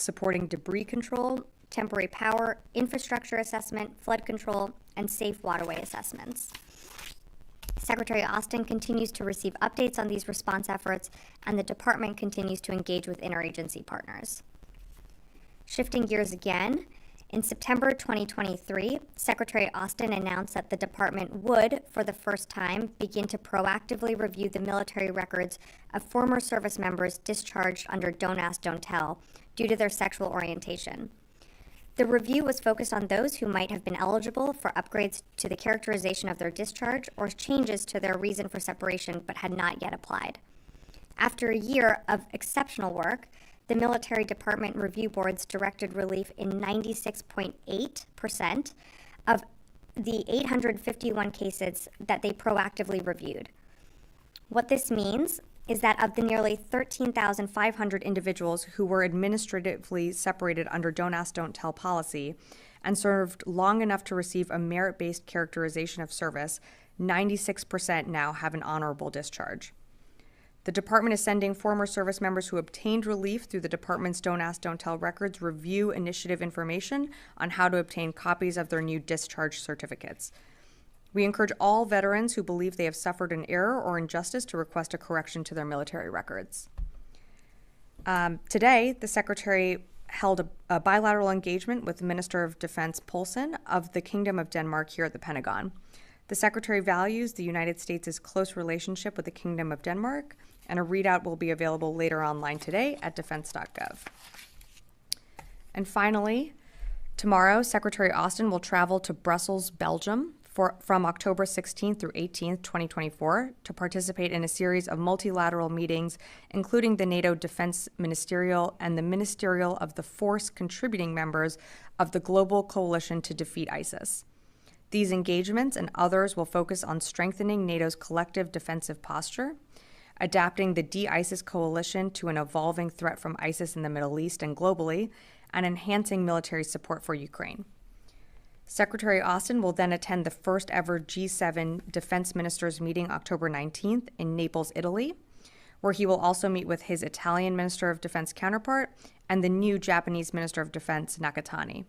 supporting debris control, temporary power, infrastructure assessment, flood control, and safe waterway assessments. Secretary Austin continues to receive updates on these response efforts, and the department continues to engage with interagency partners. Shifting gears again, in September 2023, Secretary Austin announced that the department would, for the first time, begin to proactively review the military records of former service members discharged under Don't Ask, Don't Tell due to their sexual orientation. The review was focused on those who might have been eligible for upgrades to the characterization of their discharge or changes to their reason for separation but had not yet applied. After a year of exceptional work, the Military Department Review Boards directed relief in 96.8% of the 851 cases that they proactively reviewed. What this means is that of the nearly 13,500 individuals who were administratively separated under Don't Ask, Don't Tell policy and served long enough to receive a merit-based characterization of service, 96% now have an honorable discharge. The department is sending former service members who obtained relief through the department's Don't Ask, Don't Tell records review initiative information on how to obtain copies of their new discharge certificates. We encourage all veterans who believe they have suffered an error or injustice to request a correction to their military records. Today, the Secretary held a bilateral engagement with Minister of Defense Poulsen of the Kingdom of Denmark here at the Pentagon. The Secretary values the United States' close relationship with the Kingdom of Denmark, and a readout will be available later online today at defense.gov. And finally, tomorrow, Secretary Austin will travel to Brussels, Belgium, from October 16th through 18th, 2024, to participate in a series of multilateral meetings, including the NATO Defense Ministerial and the Ministerial of the Force contributing members of the Global Coalition to Defeat ISIS. These engagements and others will focus on strengthening NATO's collective defensive posture, adapting the de-ISIS coalition to an evolving threat from ISIS in the Middle East and globally, and enhancing military support for Ukraine. Secretary Austin will then attend the first ever G7 Defense Ministers meeting October 19th in Naples, Italy, where he will also meet with his Italian Minister of Defense counterpart and the new Japanese Minister of Defense, Nakatani.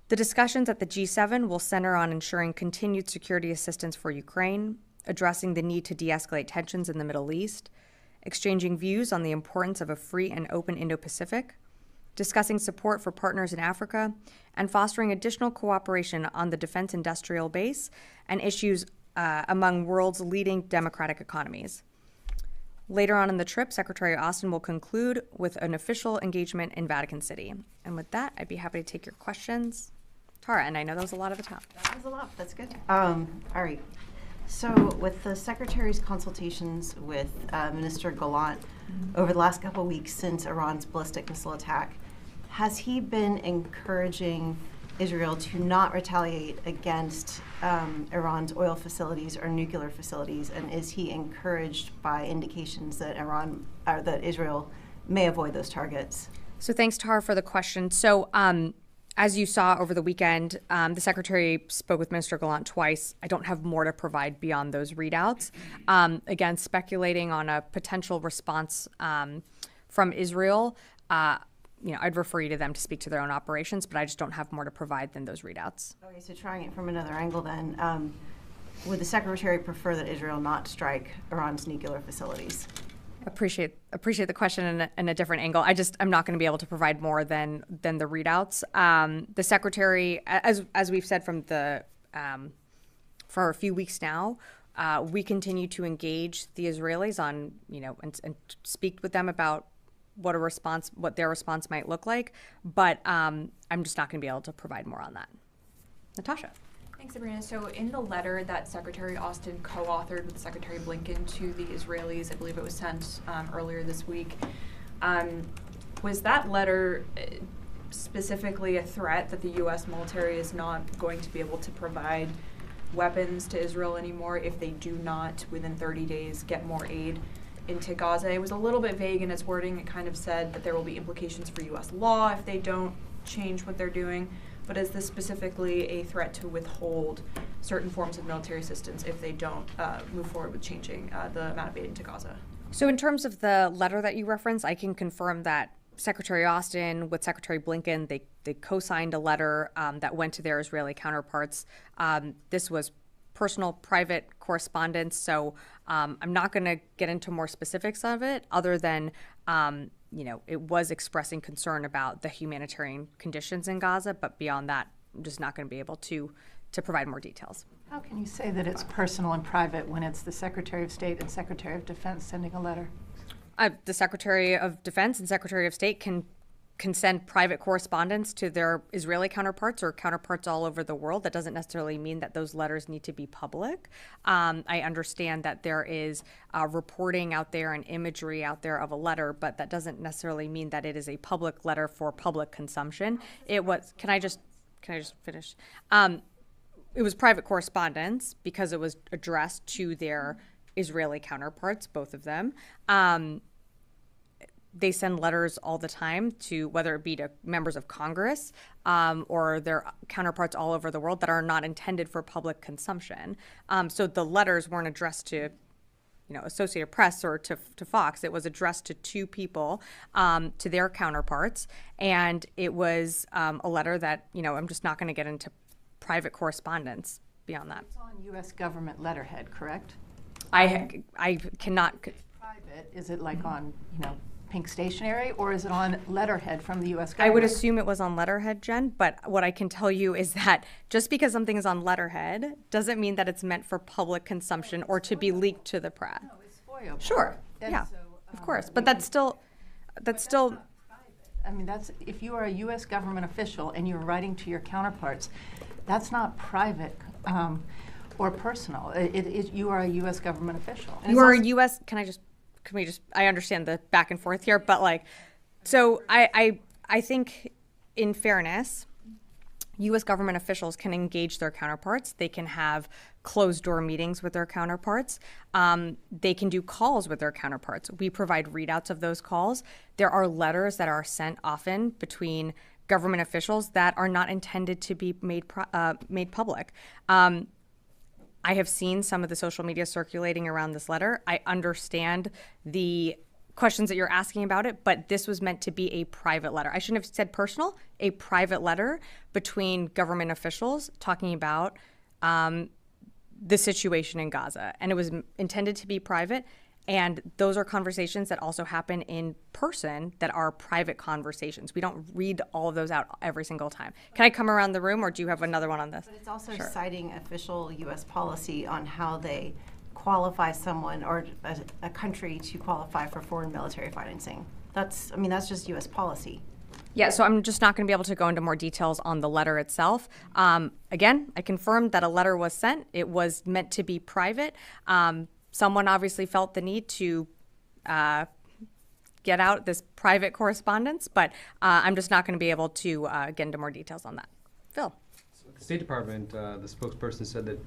The discussions at the G7 will center on ensuring continued security assistance for Ukraine, addressing the need to de-escalate tensions in the Middle East, exchanging views on the importance of a free and open Indo-Pacific, discussing support for partners in Africa, and fostering additional cooperation on the defense industrial base and issues among world's leading democratic economies. Later on in the trip, Secretary Austin will conclude with an official engagement in Vatican City. And with that, I'd be happy to take your questions. Tara, and I know that was a lot of the time. That was a lot. That's good. All right. So with the Secretary's consultations with Minister Gallant over the last couple of weeks since Iran's ballistic missile attack, has he been encouraging Israel to not retaliate against Iran's oil facilities or nuclear facilities? And is he encouraged by indications that that Israel may avoid those targets? So thanks, Tara, for the question. So as you saw over the weekend, the Secretary spoke with Minister Gallant twice. I don't have more to provide beyond those readouts. Again, speculating on a potential response from Israel, I'd refer you to them to speak to their own operations, but I just don't have more to provide than those readouts. Okay, so trying it from another angle then, would the Secretary prefer that Israel not strike Iran's nuclear facilities? Appreciate the question in a different angle. I'm not going to be able to provide more than the readouts. The Secretary, as we've said for a few weeks now, we continue to engage the Israelis on, and speak with them about what their response might look like. But I'm just not going to be able to provide more on that. Natasha. Thanks, Sabrina. So in the letter that Secretary Austin co-authored with Secretary Blinken to the Israelis, I believe it was sent earlier this week, was that letter specifically a threat that the U.S. military is not going to be able to provide weapons to Israel anymore if they do not, within 30 days, get more aid into Gaza? It was a little bit vague in its wording. It kind of said that there will be implications for U.S. law if they don't change what they're doing. But is this specifically a threat to withhold certain forms of military assistance if they don't move forward with changing the amount of aid into Gaza? So in terms of the letter that you referenced, I can confirm that Secretary Austin with Secretary Blinken, they co-signed a letter that went to their Israeli counterparts. This was personal, private correspondence, so I'm not going to get into more specifics of it, other than it was expressing concern about the humanitarian conditions in Gaza. But beyond that, I'm just not going to be able to provide more details. How can you say that it's personal and private when it's the Secretary of State and Secretary of Defense sending a letter? The Secretary of Defense and Secretary of State can send private correspondence to their Israeli counterparts or counterparts all over the world. That doesn't necessarily mean that those letters need to be public. I understand that there is reporting out there and imagery out there of a letter, but that doesn't necessarily mean that it is a public letter for public consumption. It was. Can I just finish? It was private correspondence because it was addressed to their Israeli counterparts, both of them. They send letters all the time to, whether it be to members of Congress or their counterparts all over the world, that are not intended for public consumption. So the letters weren't addressed to, Associated Press or to Fox. It was addressed to two people, to their counterparts, and it was a letter that, I'm just not going to get into private correspondence beyond that. It's on U.S. government letterhead, correct? I cannot. Private, is it like on, pink stationery, or is it on letterhead from the U.S. government? I would assume it was on letterhead, Jen, but what I can tell you is that just because something is on letterhead doesn't mean that it's meant for public consumption or to be leaked to the press. No, it's FOIA. Sure, yeah, of course, but that's still. I mean, if you are a U.S. government official and you're writing to your counterparts, that's not private or personal. You are a U.S. government official. You are a U.S. I understand the back and forth here, but so I think, in fairness, U.S. government officials can engage their counterparts. They can have closed-door meetings with their counterparts. They can do calls with their counterparts. We provide readouts of those calls. There are letters that are sent often between government officials that are not intended to be made public. I have seen some of the social media circulating around this letter. I understand the questions that you're asking about it, but this was meant to be a private letter. I shouldn't have said personal, a private letter between government officials talking about the situation in Gaza. And it was intended to be private. And those are conversations that also happen in person that are private conversations. We don't read all of those out every single time. Can I come around the room, or do you have another one on this? But it's also Sure. citing official U.S. policy on how they qualify someone or a country to qualify for foreign military financing. That's just U.S. policy. Yeah, so I'm just not going to be able to go into more details on the letter itself. Again, I confirmed that a letter was sent. It was meant to be private. Someone obviously felt the need to get out this private correspondence, but I'm just not going to be able to get into more details on that. Phil. So the State Department, the spokesperson said that,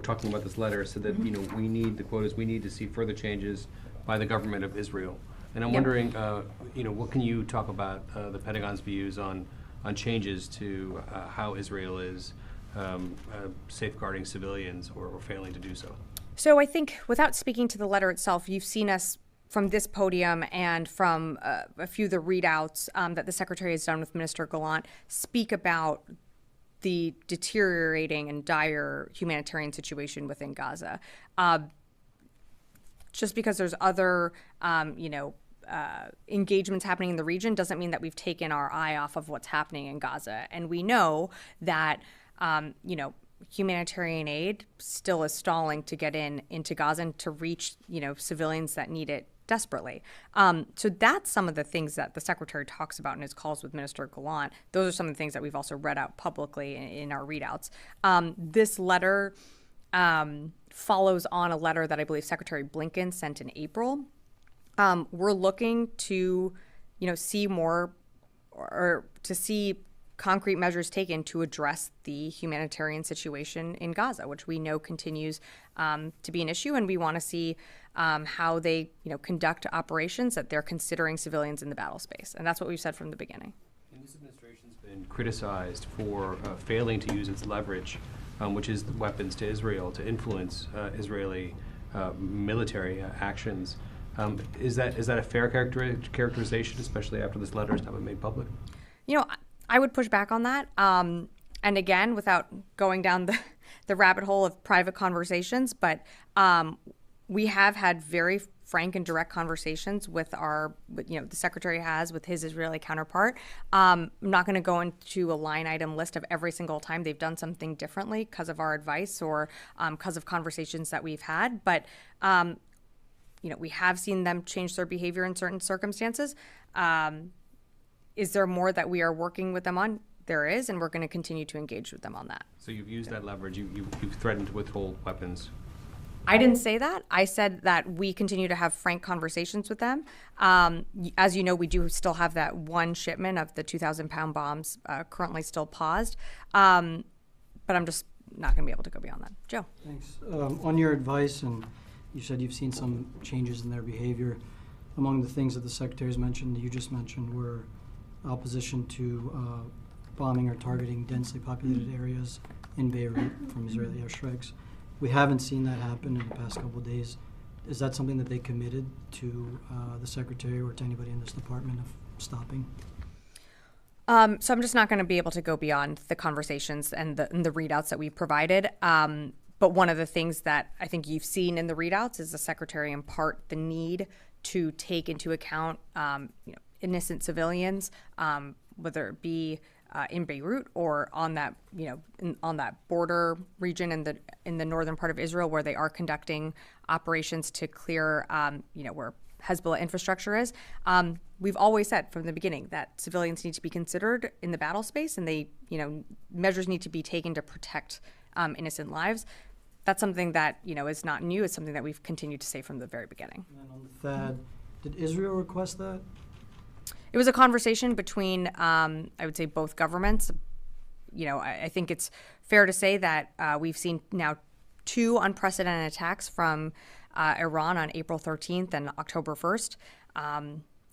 talking about this letter, said that, we need, the quote is, we need to see further changes by the government of Israel. And I'm wondering, what can you talk about the Pentagon's views on changes to how Israel is safeguarding civilians or failing to do so? So I think, without speaking to the letter itself, you've seen us from this podium and from a few of the readouts that the Secretary has done with Minister Gallant speak about the deteriorating and dire humanitarian situation within Gaza. Just because there's other, engagements happening in the region doesn't mean that we've taken our eye off of what's happening in Gaza. And we know that, humanitarian aid still is stalling to get into Gaza and to reach, civilians that need it desperately. So that's some of the things that the Secretary talks about in his calls with Minister Gallant. Those are some of the things that we've also read out publicly in our readouts. This letter follows on a letter that I believe Secretary Blinken sent in April. We're looking to, see more, or to see concrete measures taken to address the humanitarian situation in Gaza, which we know continues to be an issue, and we want to see how they, conduct operations that they're considering civilians in the battle space, and that's what we've said from the beginning. And this administration's been criticized for failing to use its leverage, which is the weapons to Israel, to influence Israeli military actions. Is that a fair characterization, especially after this letter has now been made public? You know, I would push back on that. And again, without going down the rabbit hole of private conversations, but we have had very frank and direct conversations with the secretary has with his Israeli counterpart. I'm not going to go into a line item list of every single time they've done something differently because of our advice or because of conversations that we've had. But, we have seen them change their behavior in certain circumstances. Is there more that we are working with them on? There is, and we're going to continue to engage with them on that. So you've used that leverage. You've threatened to withhold weapons. I didn't say that. I said that we continue to have frank conversations with them. As you know, we do still have that one shipment of the 2,000-pound bombs currently still paused. But I'm just not going to be able to go beyond that. Joe. Thanks. On your advice, and you said you've seen some changes in their behavior. Among the things that the secretaries mentioned, that you just mentioned, were opposition to bombing or targeting densely populated areas in Beirut from Israeli airstrikes. We haven't seen that happen in the past couple of days. Is that something that they committed to the secretary or to anybody in this department of stopping? So I'm just not going to be able to go beyond the conversations and the readouts that we've provided. But one of the things that I think you've seen in the readouts is the secretary impart the need to take into account innocent civilians, whether it be in Beirut or on that on that border region in the northern part of Israel where they are conducting operations to clear where Hezbollah infrastructure is. We've always said from the beginning that civilians need to be considered in the battle space, and they measures need to be taken to protect innocent lives. That's something that is not new. It's something that we've continued to say from the very beginning. And on the THAAD, did Israel request that? It was a conversation between, I would say, both governments. I think it's fair to say that we've seen now 2 unprecedented attacks from Iran on April 13th and October 1st.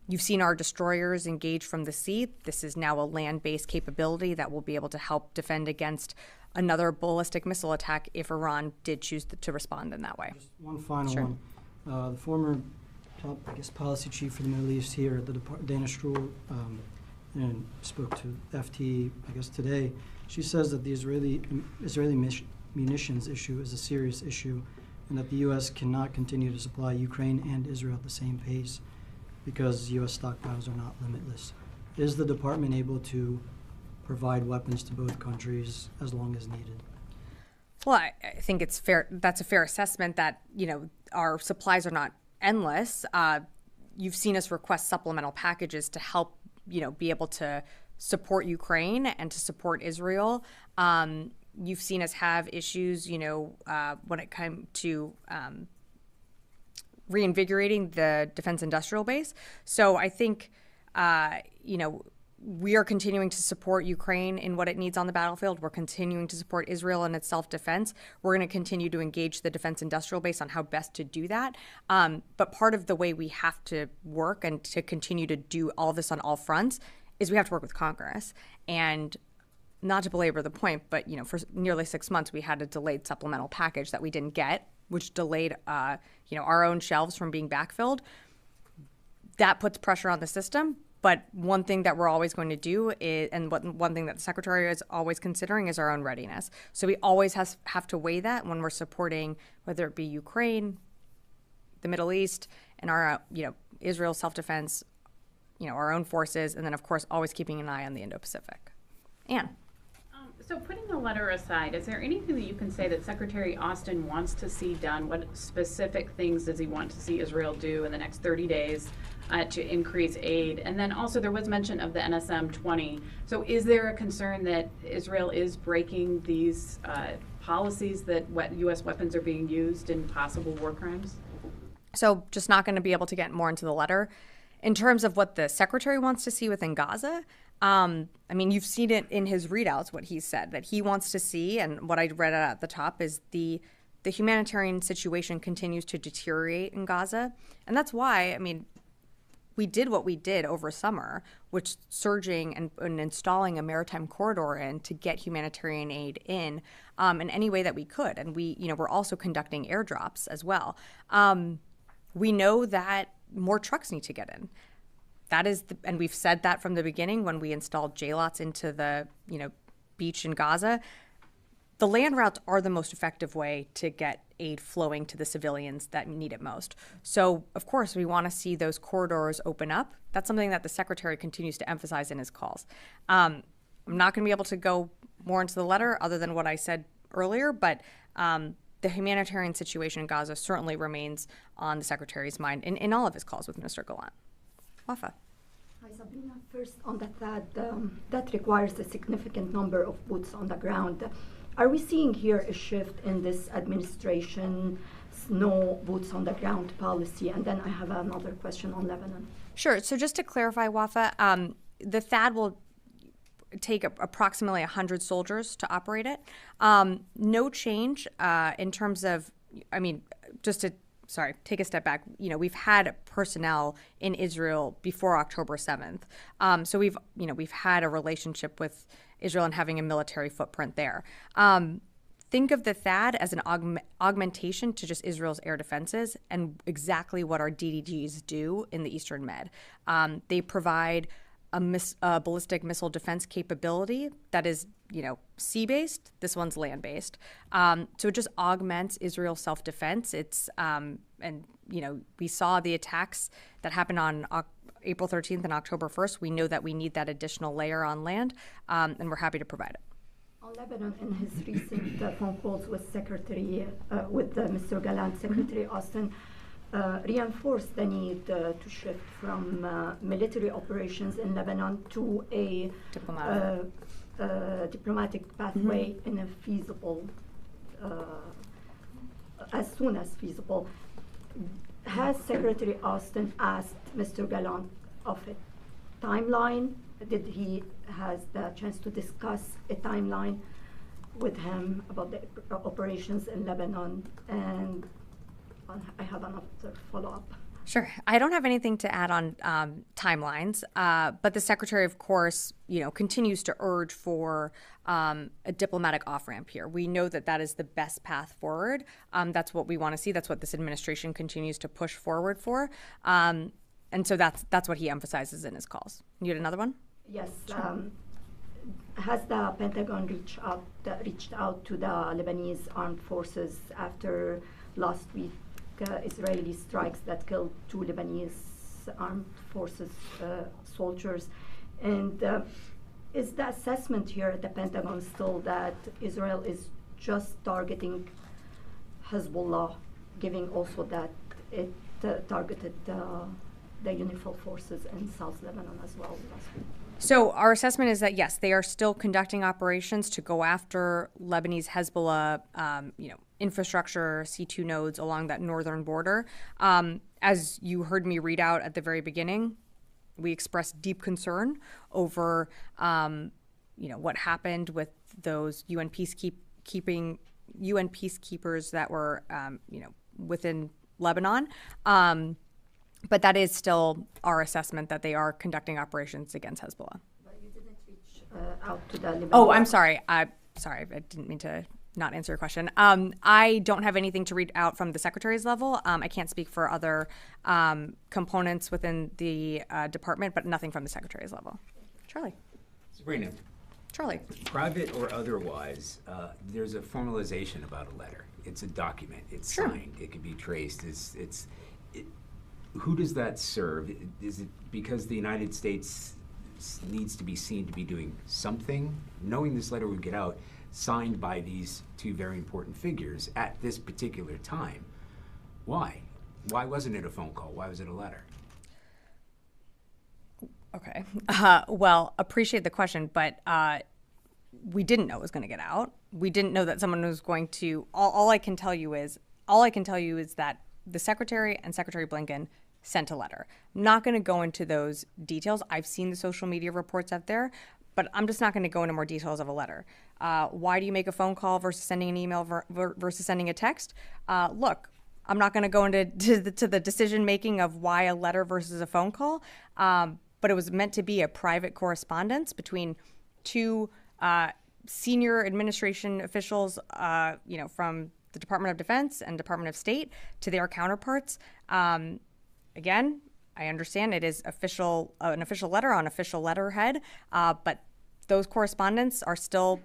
You've seen our destroyers engage from the sea. This is now a land-based capability that will be able to help defend against another ballistic missile attack if Iran did choose to respond in that way. Just one final Sure. one. The former top, policy chief for the Middle East here at the Dana Stroul, and spoke to FT, today. She says that the Israeli munitions issue is a serious issue, and that the U.S. cannot continue to supply Ukraine and Israel at the same pace because U.S. stockpiles are not limitless. Is the department able to provide weapons to both countries as long as needed? Well, I think it's fair. That's a fair assessment that, our supplies are not endless. You've seen us request supplemental packages to help, be able to support Ukraine and to support Israel. You've seen us have issues, when it comes to reinvigorating the defense industrial base. So I think, we are continuing to support Ukraine in what it needs on the battlefield. We're continuing to support Israel in its self-defense. We're going to continue to engage the defense industrial base on how best to do that. But part of the way we have to work and to continue to do all this on all fronts is we have to work with Congress. And not to belabor the point, but for nearly 6 months we had a delayed supplemental package that we didn't get, which delayed our own shelves from being backfilled. That puts pressure on the system. But one thing that we're always going to do is, and one thing that the secretary is always considering is our own readiness. So we always have to weigh that when we're supporting, whether it be Ukraine, the Middle East, and our, Israel's self-defense, our own forces, and then of course always keeping an eye on the Indo-Pacific. Anne. So putting the letter aside, is there anything that you can say that Secretary Austin wants to see done? What specific things does he want to see Israel do in the next 30 days to increase aid? And then also there was mention of the NSM-20. So is there a concern that Israel is breaking these policies that U.S. weapons are being used in possible war crimes? So just not going to be able to get more into the letter. In terms of what the secretary wants to see within Gaza, you've seen it in his readouts, what he said, that he wants to see, and what I read at the top is the humanitarian situation continues to deteriorate in Gaza. And that's why, we did what we did over summer, which surging and installing a maritime corridor in to get humanitarian aid in any way that we could. And we're also conducting airdrops as well. We know that more trucks need to get in. That is, and we've said that from the beginning when we installed JLOTs into the beach in Gaza. The land routes are the most effective way to get aid flowing to the civilians that need it most. So, of course, we want to see those corridors open up. That's something that the Secretary continues to emphasize in his calls. I'm not going to be able to go more into the letter other than what I said earlier, but the humanitarian situation in Gaza certainly remains on the Secretary's mind in all of his calls with Minister Gallant. Wafa. Hi, Sabrina. First, on the THAAD, that requires a significant number of boots on the ground. Are we seeing here a shift in this administration's no boots on the ground policy? And then I have another question on Lebanon. Sure. So just to clarify, Wafa, the THAAD will take approximately 100 soldiers to operate it. No change in terms of, take a step back. We've had personnel in Israel before October 7th. So we've had a relationship with Israel and having a military footprint there. Think of the THAAD as an augmentation to just Israel's air defenses and exactly what our DDGs do in the Eastern Med. They provide a ballistic missile defense capability that is, sea-based. This one's land-based. So it just augments Israel's self-defense. It's, we saw the attacks that happened on April 13th and October 1st. We know that we need that additional layer on land, and we're happy to provide it. On Lebanon, in his recent phone calls with Mr. Gallant, Secretary Austin reinforced the need to shift from military operations in Lebanon to a diplomatic pathway in a feasible, as soon as feasible. Has Secretary Austin asked Mr. Gallant of a timeline? Did he has the chance to discuss a timeline with him about the operations in Lebanon? And I have another follow-up. Sure. I don't have anything to add on timelines, but the Secretary, of course, continues to urge for a diplomatic off-ramp here. We know that that is the best path forward. That's what we want to see. That's what this administration continues to push forward for. And so that's what he emphasizes in his calls. You had another one? Yes. Sure. Has the Pentagon reached out to the Lebanese armed forces after last week Israeli strikes that killed 2 Lebanese armed forces soldiers? And is the assessment here at the Pentagon still that Israel is just targeting Hezbollah, giving also that it targeted the UNIFIL forces in South Lebanon as well last week? So our assessment is that, yes, they are still conducting operations to go after Lebanese Hezbollah, infrastructure, C2 nodes along that northern border. As you heard me read out at the very beginning, we expressed deep concern over, what happened with those UN peacekeepers that were, within Lebanon. But that is still our assessment that they are conducting operations against Hezbollah. But you didn't reach out to the Lebanese. Oh, I'm sorry. I didn't mean to not answer your question. I don't have anything to read out from the Secretary's level. I can't speak for other components within the department, but nothing from the Secretary's level. Charlie. Sabrina. Charlie. Private or otherwise, there's a formalization about a letter. It's a document. It's Sure. signed. It can be traced. Who does that serve? Is it because the United States needs to be seen to be doing something? Knowing this letter would get out, signed by these 2 very important figures at this particular time. Why? Why wasn't it a phone call? Why was it a letter? Okay. Well, appreciate the question, but we didn't know it was going to get out. We didn't know that someone was going to. All I can tell you is that the Secretary and Secretary Blinken sent a letter. I'm not going to go into those details. I've seen the social media reports out there, but I'm just not going to go into more details of a letter. Why do you make a phone call versus sending an email versus sending a text? Look, I'm not going to go into the decision making of why a letter versus a phone call, but it was meant to be a private correspondence between 2 senior administration officials, from the Department of Defense and Department of State to their counterparts. Again, I understand it is an official letter on official letterhead, but those correspondence are still,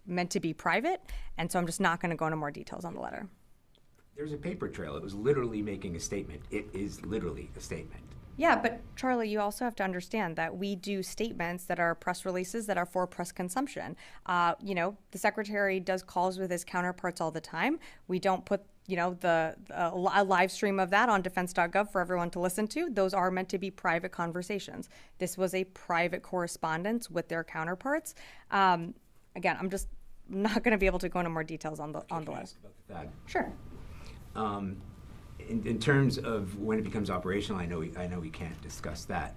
meant to be private, and so I'm just not going to go into more details on the letter. There's a paper trail. It was literally making a statement. It is literally a statement. Yeah, but Charlie, you also have to understand that we do statements that are press releases that are for press consumption. The secretary does calls with his counterparts all the time. We don't put, a live stream of that on defense.gov for everyone to listen to. Those are meant to be private conversations. This was a private correspondence with their counterparts. Again, I'm just not going to be able to go into more details on the list. Sure. In terms of when it becomes operational, I know we can't discuss that.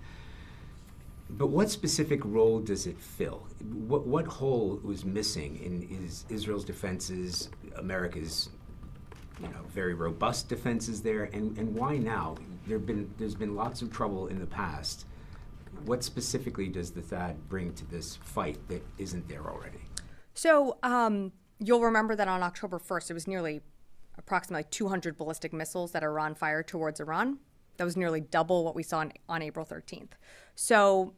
But what specific role does it fill? What hole was missing in Israel's defenses, America's very robust defenses there, and why now? There's been lots of trouble in the past. What specifically does the THAAD bring to this fight that isn't there already? So you'll remember that on October 1st, it was approximately 200 ballistic missiles that Iran fired towards Iran. That was nearly double what we saw on April 13th. So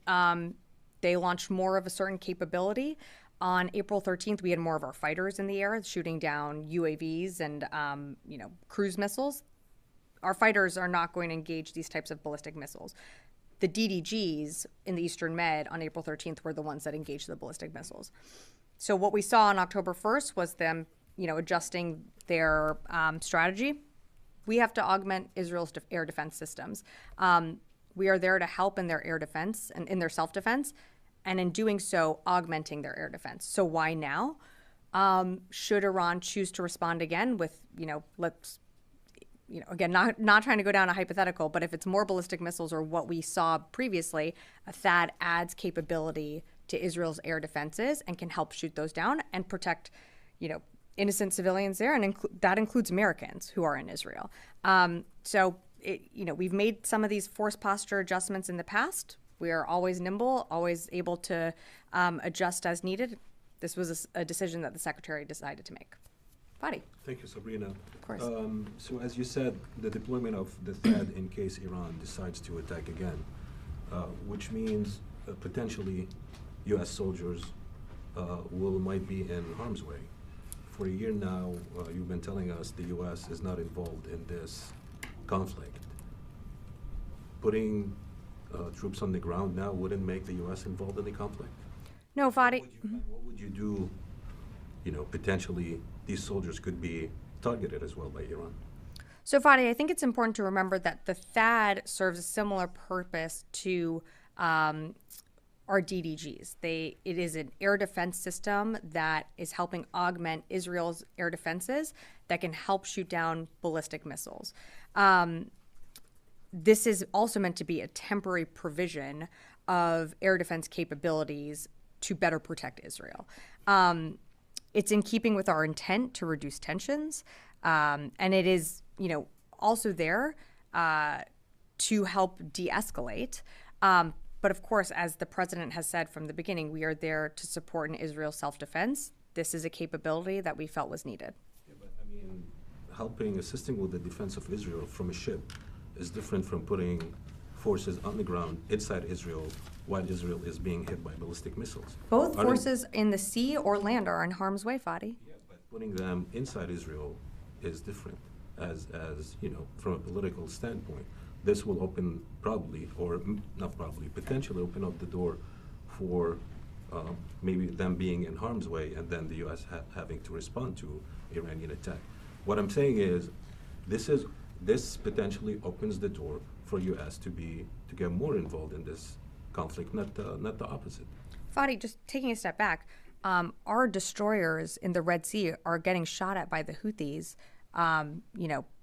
they launched more of a certain capability. On April 13th, we had more of our fighters in the air shooting down UAVs and cruise missiles. Our fighters are not going to engage these types of ballistic missiles. The DDGs in the Eastern Med on April 13th were the ones that engaged the ballistic missiles. So what we saw on October 1st was them adjusting their strategy. We have to augment Israel's air defense systems. We are there to help in their air defense and in their self-defense, and in doing so, augmenting their air defense. So why now? Should Iran choose to respond again with, again, not trying to go down a hypothetical, but if it's more ballistic missiles or what we saw previously, a THAAD adds capability to Israel's air defenses and can help shoot those down and protect, innocent civilians there, and that includes Americans who are in Israel. We've made some of these force posture adjustments in the past. We are always nimble, always able to adjust as needed. This was a decision that the secretary decided to make. Fadi. Thank you, Sabrina. Of course. So as you said, the deployment of the THAAD in case Iran decides to attack again, which means potentially U.S. soldiers might be in harm's way. For a year now, you've been telling us the U.S. is not involved in this conflict. Putting troops on the ground now wouldn't make the U.S. involved in the conflict? No, Fadi. What would you do, potentially these soldiers could be targeted as well by Iran? So, Fadi, I think it's important to remember that the THAAD serves a similar purpose to our DDGs. It is an air defense system that is helping augment Israel's air defenses that can help shoot down ballistic missiles. This is also meant to be a temporary provision of air defense capabilities to better protect Israel. It's in keeping with our intent to reduce tensions, and it is, also there to help de-escalate. But of course, as the president has said from the beginning, we are there to support in Israel's self-defense. This is a capability that we felt was needed. Yeah, but assisting with the defense of Israel from a ship is different from putting forces on the ground inside Israel while Israel is being hit by ballistic missiles. Both forces in the sea or land are in harm's way, Fadi. Yeah, but putting them inside Israel is different, as from a political standpoint. This will potentially open up the door for maybe them being in harm's way and then the U.S. having to respond to Iranian attack. What I'm saying is, this potentially opens the door for U.S. to get more involved in this conflict, not the opposite. Fadi, just taking a step back, our destroyers in the Red Sea are getting shot at by the Houthis,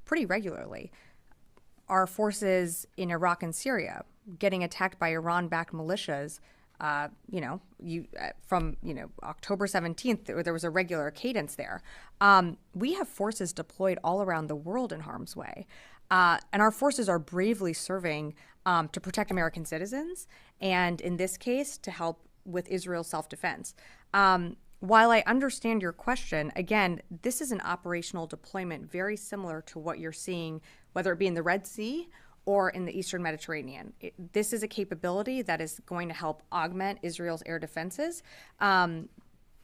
pretty regularly. Our forces in Iraq and Syria getting attacked by Iran-backed militias, from October 17th, there was a regular cadence there. We have forces deployed all around the world in harm's way. And our forces are bravely serving to protect American citizens, and in this case, to help with Israel's self-defense. while I understand your question, again, this is an operational deployment very similar to what you're seeing, whether it be in the Red Sea or in the Eastern Mediterranean. This is a capability that is going to help augment Israel's air defenses.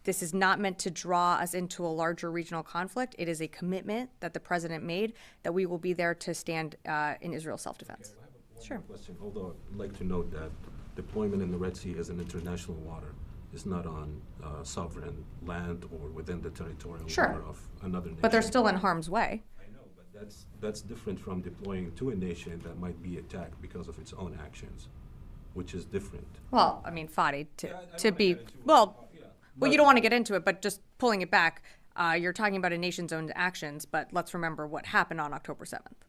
This is not meant to draw us into a larger regional conflict. It is a commitment that the president made that we will be there to stand in Israel's self-defense. Okay, I have one Sure. more question, although I'd like to note that deployment in the Red Sea is an international water. It's not on sovereign land or within the territorial Sure. water of another nation. But they're still in harm's way. I know, but that's different from deploying to a nation that might be attacked because of its own actions, which is different. Well, I mean, Fadi, Yeah, I don't to wanna be, get into it. well, Yeah. well, But- you don't want to get into it, but just pulling it back, you're talking about a nation's own actions, but let's remember what happened on October 7th.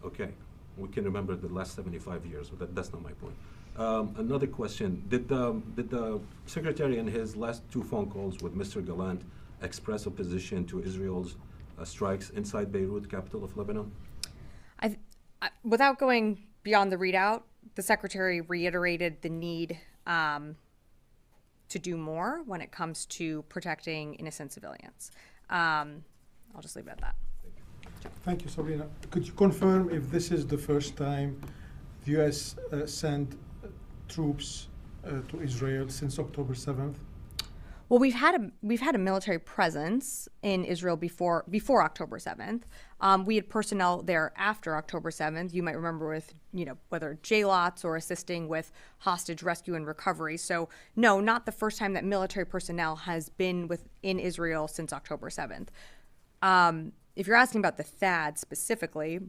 Okay, we can remember the last 75 years, but that's not my point. Another question, did the secretary in his last 2 phone calls with Mr. Gallant express opposition to Israel's strikes inside Beirut, capital of Lebanon? Without going beyond the readout, the secretary reiterated the need to do more when it comes to protecting innocent civilians. I'll just leave it at that. Thank you, Sabrina. Could you confirm if this is the first time the U.S. Sent troops to Israel since October 7th? Well, we've had a military presence in Israel before October 7th. We had personnel there after October 7th. You might remember with, whether JLOTs or assisting with hostage rescue and recovery. So no, not the first time that military personnel has been within Israel since October 7th. If you're asking about the THAAD specifically,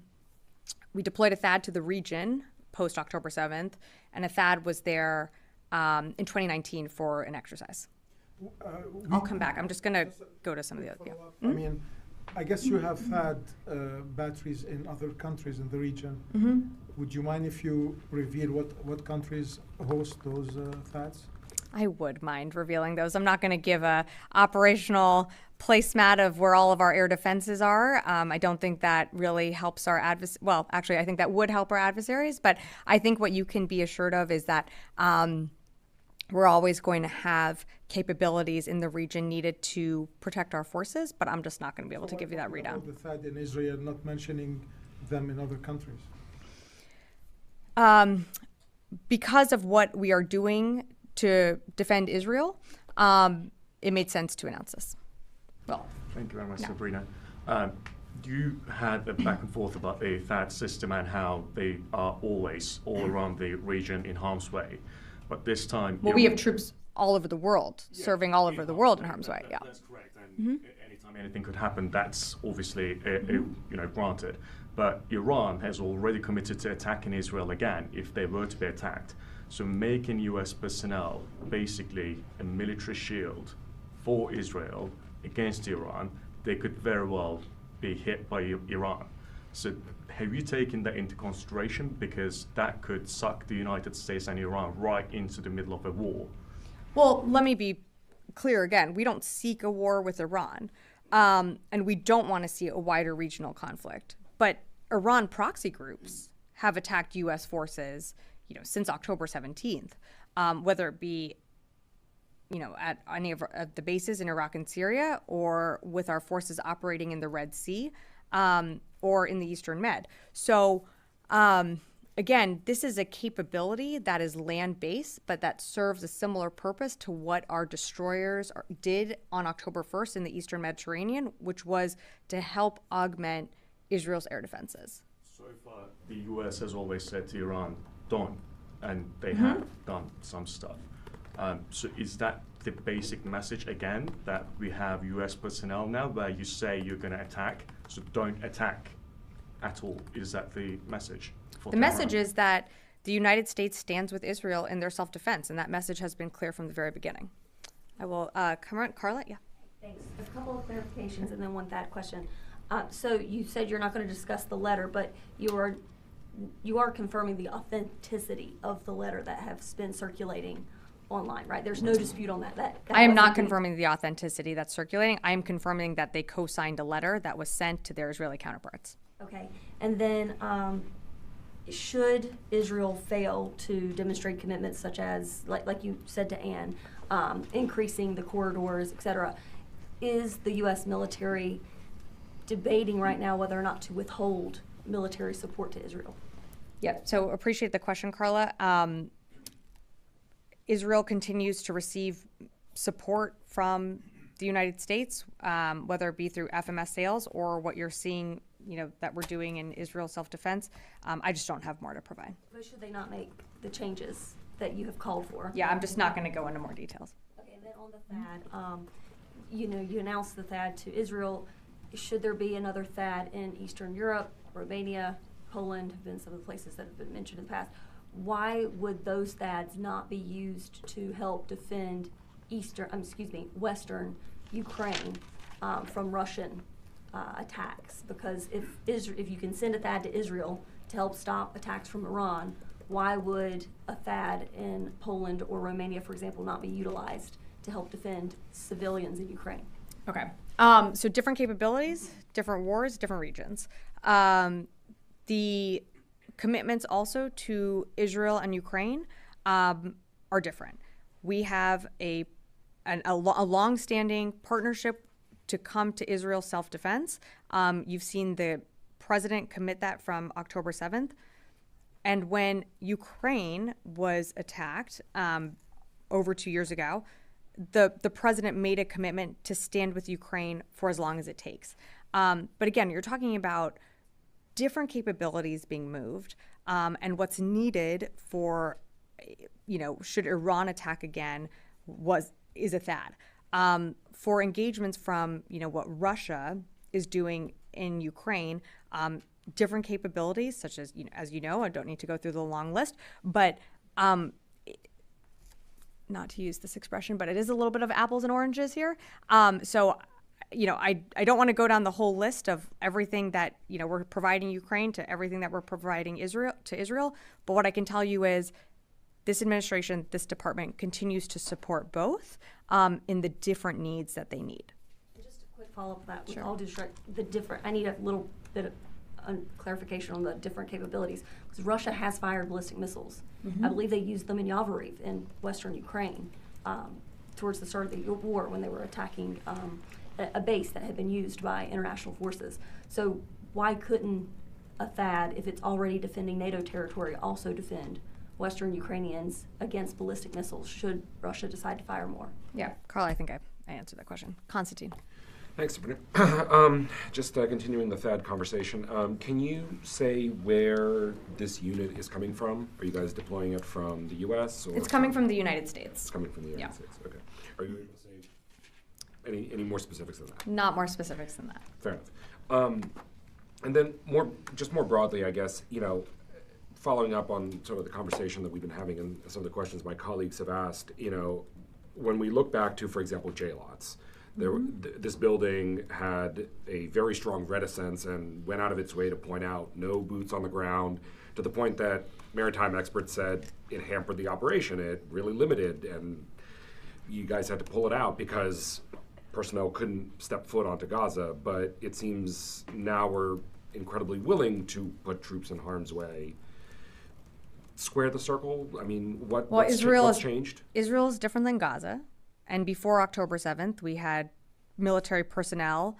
we deployed a THAAD to the region post October 7th, and a THAAD was there in 2019 for an exercise. I'll come back. I'm just going to go to some of the other. I mean, I guess you have had batteries in other countries in the region. Mm-hmm. Would you mind if you reveal what countries host those THAADs? I would mind revealing those. I'm not going to give a operational placemat of where all of our air defenses are. I don't think that really helps our adversaries. Well, actually, I think that would help our adversaries. But I think what you can be assured of is that we're always going to have capabilities in the region needed to protect our forces. But I'm just not going to be able to give you that readout. The THAAD in Israel, not mentioning them in other countries. Because of what we are doing to defend Israel, it made sense to announce this. Well, thank you very much, no. Sabrina. You had a back and forth about the THAAD system and how they are always all around the region in harm's way. But this time... Well, we have troops all over the world, serving all over the world in harm's way, yeah. That's correct. And anytime anything could happen, that's obviously granted. But Iran has already committed to attacking Israel again if they were to be attacked. So making US personnel basically a military shield for Israel against Iran, they could very well be hit by Iran. So have you taken that into consideration? Because that could suck the United States and Iran right into the middle of a war. Well, let me be clear again. We don't seek a war with Iran, and we don't want to see a wider regional conflict. But Iran proxy groups have attacked U.S. forces, since October 17th, whether it be, at any of the bases in Iraq and Syria, or with our forces operating in the Red Sea, or in the Eastern Med. So, again, this is a capability that is land-based, but that serves a similar purpose to what our destroyers did on October 1st in the Eastern Mediterranean, which was to help augment Israel's air defenses. So far, the US has always said to Iran, don't, and they have done some stuff. So is that the basic message again, that we have US personnel now where you say you're going to attack, so don't attack at all? Is that the message? The message is that the United States stands with Israel in their self-defense, and that message has been clear from the very beginning. I will come on, Carla, yeah. Thanks. A couple of clarifications and then one that question. So you said you're not going to discuss the letter, but you are confirming the authenticity of the letter that has been circulating online, right? There's no dispute on that. I am not confirming the authenticity that's circulating. I am confirming that they co-signed a letter that was sent to their Israeli counterparts. Okay. And then should Israel fail to demonstrate commitments such as, like you said to Ann, increasing the corridors, et cetera, is the U.S. military debating right now whether or not to withhold military support to Israel? Yep. So appreciate the question, Carla. Israel continues to receive support from the United States, whether it be through FMS sales or what you're seeing, that we're doing in Israel self-defense. I just don't have more to provide. But should they not make the changes that you have called for? Yeah, I'm just not going to go into more details. Okay, and then on the THAAD, you announced the THAAD to Israel. Should there be another THAAD in Eastern Europe, Romania, Poland have been some of the places that have been mentioned in the past? Why would those THAADs not be used to help defend Western Ukraine from Russian attacks? Because if you can send a THAAD to Israel to help stop attacks from Iran, why would a THAAD in Poland or Romania, for example, not be utilized to help defend civilians in Ukraine? Okay. So different capabilities, different wars, different regions. The commitments also to Israel and Ukraine are different. We have a long-standing partnership to come to Israel self-defense. You've seen the president commit that from October 7th. And when Ukraine was attacked over 2 years ago, the president made a commitment to stand with Ukraine for as long as it takes. But again, you're talking about different capabilities being moved, and what's needed for, should Iran attack again, is a THAAD. For engagements from, what Russia is doing in Ukraine, different capabilities, such as, as you know, I don't need to go through the long list, but not to use this expression, but it is a little bit of apples and oranges here. So, I don't want to go down the whole list of everything that, we're providing Ukraine to everything that we're providing Israel. But what I can tell you is this administration, this department continues to support both in the different needs that they need. Just a quick follow-up to that. Sure. With all due respect, I need a little bit of clarification on the different capabilities, because Russia has fired ballistic missiles. Mm-hmm. I believe they used them in Yavoriv in western Ukraine towards the start of the war when they were attacking a base that had been used by international forces. So why couldn't a THAAD, if it's already defending NATO territory, also defend Western Ukrainians against ballistic missiles should Russia decide to fire more? Yeah, Carl, I think I answered that question. Constantine. Thanks, Sabrina. Just continuing the THAAD conversation, can you say where this unit is coming from? Are you guys deploying it from the U.S.? Or It's coming from the United States. It's coming from the United Yeah. States. Okay. Are you able to say any more specifics than that? Not more specifics than that. Fair enough. And then more broadly, I guess, following up on sort of the conversation that we've been having and some of the questions my colleagues have asked, when we look back to, for example, J-Lots, this building had a very strong reticence and went out of its way to point out no boots on the ground, to the point that maritime experts said it hampered the operation. It really limited, and you guys had to pull it out because personnel couldn't step foot onto Gaza. But it seems now we're incredibly willing to put troops in harm's way. Square the circle? I mean, what's changed? Israel is different than Gaza. And before October 7th, we had military personnel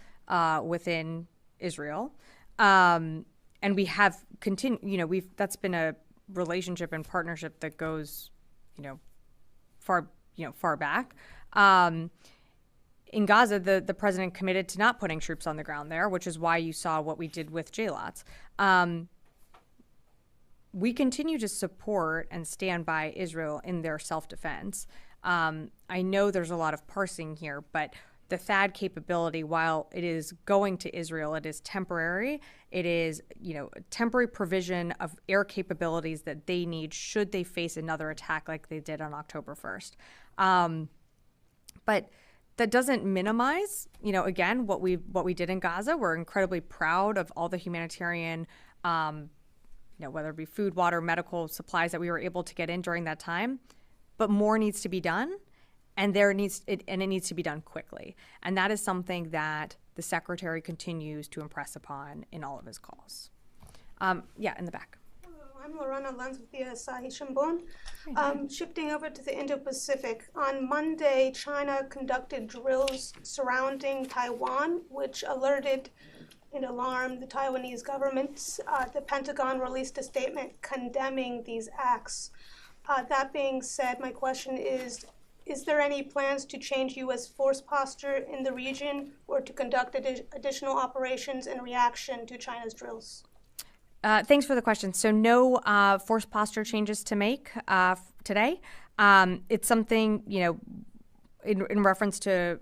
within Israel. And we have continued, that's been a relationship and partnership that goes, far back. In Gaza, the president committed to not putting troops on the ground there, which is why you saw what we did with J-Lots. We continue to support and stand by Israel in their self-defense. I know there's a lot of parsing here, but the THAAD capability, while it is going to Israel, it is temporary. It is, temporary provision of air capabilities that they need should they face another attack like they did on October 1st. But that doesn't minimize, again, what we did in Gaza. We're incredibly proud of all the humanitarian, whether it be food, water, medical supplies that we were able to get in during that time. But more needs to be done, and it needs to be done quickly. And that is something that the secretary continues to impress upon in all of his calls. In the back. I'm Lorana Lanz with the Asahi Shimbun. Shifting over to the Indo-Pacific, on Monday, China conducted drills surrounding Taiwan, which alerted and alarmed the Taiwanese government. The Pentagon released a statement condemning these acts. That being said, my question is there any plans to change U.S. force posture in the region or to conduct additional operations in reaction to China's drills? Thanks for the question. So no force posture changes to make today. It's something, in reference to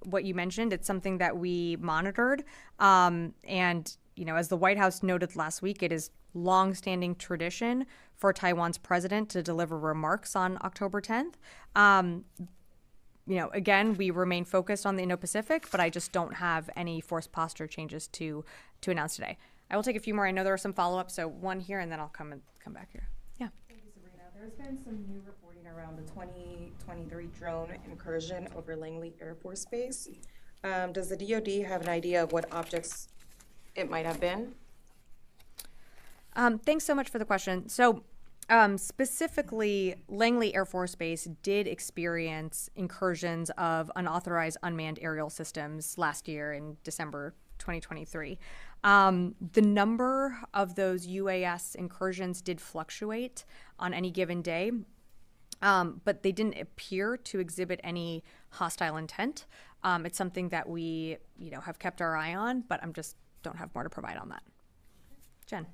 what you mentioned, it's something that we monitored. And, as the White House noted last week, it is longstanding tradition for Taiwan's president to deliver remarks on October 10th. Again, we remain focused on the Indo-Pacific, but I just don't have any force posture changes to announce today. I will take a few more. I know there are some follow-ups, so one here, and then I'll come back here. Yeah. Thank you, Sabrina. There's been some new reporting around the 2023 drone incursion over Langley Air Force Base. Does the DoD have an idea of what objects it might have been? Thanks so much for the question. So specifically, Langley Air Force Base did experience incursions of unauthorized unmanned aerial systems last year in December 2023. The number of those UAS incursions did fluctuate on any given day, but they didn't appear to exhibit any hostile intent. It's something that we, have kept our eye on, but don't have more to provide on that. Jen.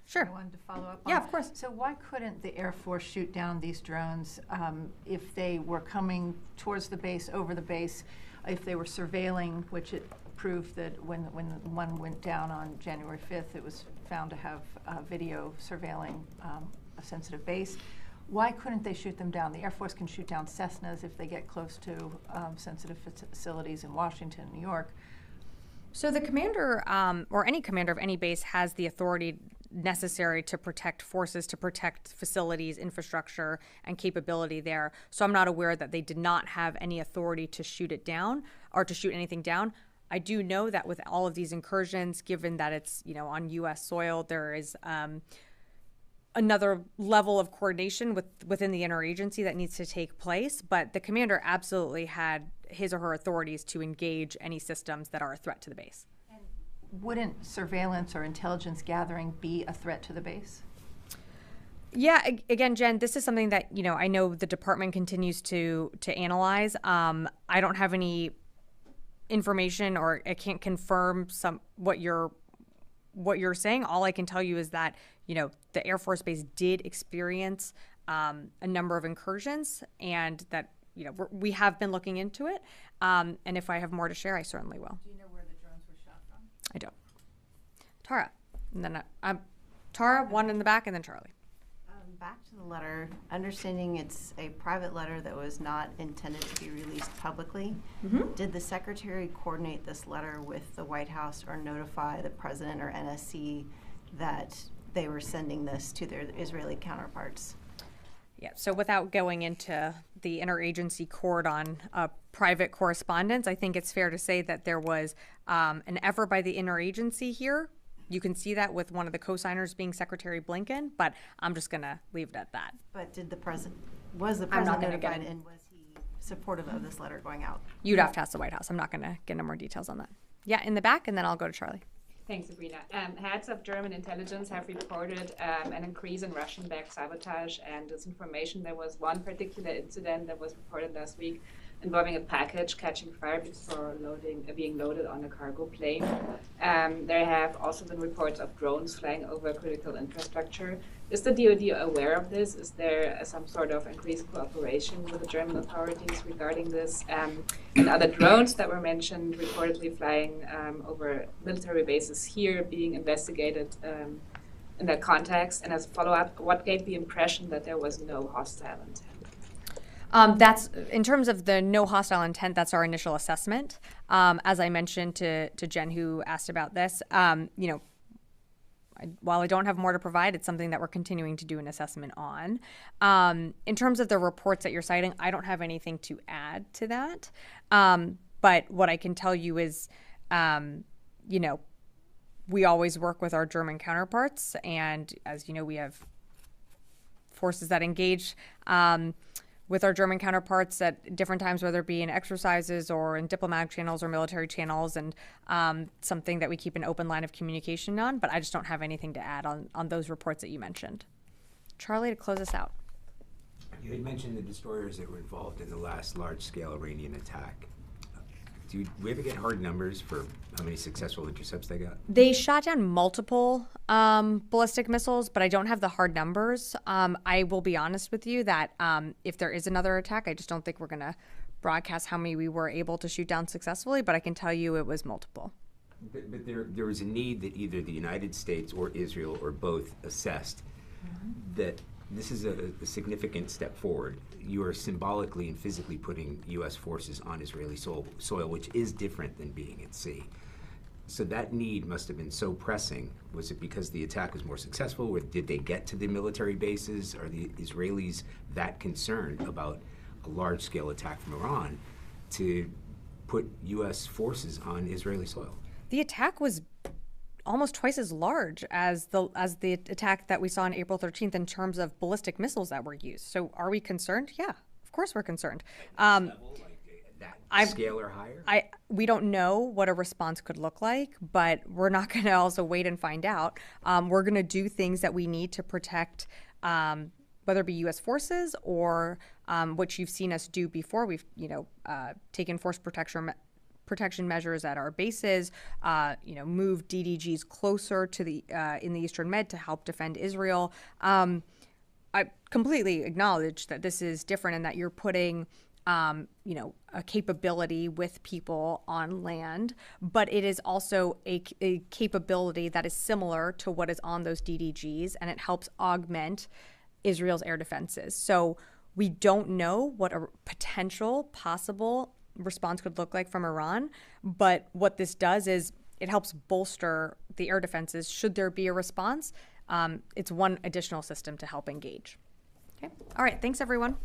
Sure. I wanted to follow up on. Yeah, of course. So why couldn't the Air Force shoot down these drones if they were coming towards the base, over the base, if they were surveilling, which it proved that when one went down on January 5th, it was found to have video surveilling a sensitive base. Why couldn't they shoot them down? The Air Force can shoot down Cessnas if they get close to sensitive facilities in Washington, New York. So the commander, or any commander of any base, has the authority necessary to protect forces, to protect facilities, infrastructure, and capability there. So I'm not aware that they did not have any authority to shoot it down or to shoot anything down. I do know that with all of these incursions, given that it's, on U.S. soil, there is another level of coordination within the interagency that needs to take place. But the commander absolutely had his or her authorities to engage any systems that are a threat to the base. Wouldn't surveillance or intelligence gathering be a threat to the base? Yeah, again, Jen, this is something that, I know the department continues to analyze. I don't have any information, or I can't confirm what you're saying. All I can tell you is that, the Air Force Base did experience a number of incursions, and that, we have been looking into it. And if I have more to share, I certainly will. Do you know where the drones were shot from? I don't. Tara, and then Tara, one in the back, and then Charlie. Back to the letter, understanding it's a private letter that was not intended to be released publicly. Mm-hmm. Did the secretary coordinate this letter with the White House or notify the president or NSC that they were sending this to their Israeli counterparts? Yeah, so without going into the interagency court on private correspondence, I think it's fair to say that there was an effort by the interagency here. You can see that with one of the co-signers being Secretary Blinken, but I'm just going to leave it at that. But was the president notified, and was he supportive of this letter going out? You'd have to ask the White House. I'm not going to get into more details on that. Yeah, in the back, and then I'll go to Charlie. Thanks, Sabrina. Heads of German intelligence have reported an increase in Russian-backed sabotage and disinformation. There was one particular incident that was reported last week involving a package catching fire before being loaded on a cargo plane. There have also been reports of drones flying over critical infrastructure. Is the DoD aware of this? Is there some sort of increased cooperation with the German authorities regarding this? And other drones that were mentioned reportedly flying over military bases here being investigated in that context? And as a follow-up, what gave the impression that there was no hostile intent? That's in terms of the no hostile intent. That's our initial assessment. As I mentioned to Jen, who asked about this, while I don't have more to provide, it's something that we're continuing to do an assessment on. In terms of the reports that you're citing, I don't have anything to add to that. But what I can tell you is, the we always work with our German counterparts, and as you know, we have forces that engage with our German counterparts at different times, whether it be in exercises or in diplomatic channels or military channels, and something that we keep an open line of communication on. But I just don't have anything to add on those reports that you mentioned. Charlie, to close us out. You had mentioned the destroyers that were involved in the last large-scale Iranian attack. Do we ever get hard numbers for how many successful intercepts they got? They shot down multiple ballistic missiles, but I don't have the hard numbers. I will be honest with you that if there is another attack, I just don't think we're going to broadcast how many we were able to shoot down successfully, but I can tell you it was multiple. But there was a need that either the United States or Israel or both assessed that this is a significant step forward. You are symbolically and physically putting U.S. forces on Israeli soil, which is different than being at sea. So that need must have been so pressing. Was it because the attack was more successful, or did they get to the military bases? Are the Israelis that concerned about a large-scale attack from Iran to put U.S. forces on Israeli soil? The attack was almost twice as large as the attack that we saw on April 13th in terms of ballistic missiles that were used. So are we concerned? Yeah, of course we're concerned. Scale or higher? We don't know what a response could look like, but we're not going to also wait and find out. We're going to do things that we need to protect, whether it be U.S. forces or what you've seen us do before. We've taken force protection measures at our bases, move DDGs closer to the in the Eastern Med to help defend Israel. I completely acknowledge that this is different and that you're putting a capability with people on land, but it is also a capability that is similar to what is on those DDGs, and it helps augment Israel's air defenses. So we don't know what a potential possible response could look like from Iran, but what this does is it helps bolster the air defenses should there be a response. It's one additional system to help engage. Okay. All right. Thanks, everyone.